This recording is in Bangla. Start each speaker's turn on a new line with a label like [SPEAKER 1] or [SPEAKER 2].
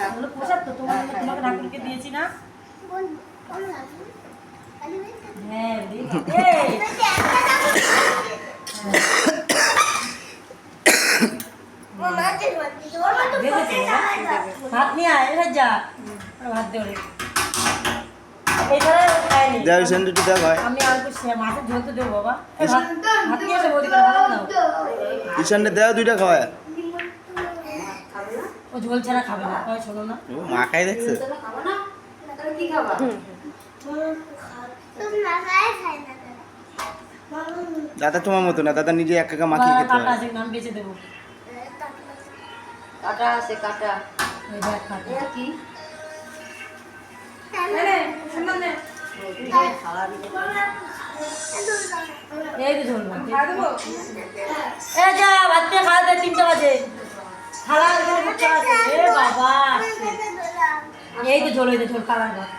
[SPEAKER 1] ওগুলো প্রসাদ তো তোমাকে ঠাকুরকে দিয়েছি না। হ্যাঁ ভাত নিয়ে আয় যা ভাত দেবে আমি আর মাছের ঝোল তো দেবো বাবা। ভাত নিয়ে আসে বৌদি
[SPEAKER 2] ঈশানটা দেওয়া 2টা খাওয়ায়।
[SPEAKER 1] ও ঝোল ছাড়া খাবে না, শোনো না
[SPEAKER 2] মা খাই দেখছে। দাদা তোমার মতো না, দাদা নিজে এক কাকা মাখিয়ে খেতে
[SPEAKER 1] কাটা
[SPEAKER 2] হয়।
[SPEAKER 1] আছে নাম বেঁচে দেবো।
[SPEAKER 3] কাটা আছে কাটা।
[SPEAKER 1] ওই দেখ কাটা
[SPEAKER 3] এটা কি?
[SPEAKER 1] এই তো ঝোল ভাত এ যা ভাত দিয়ে খাওয়া দেয় 3টা বাজে থালা এখানে আছে। এ বাবা এই তো ঝোল কালার ভাত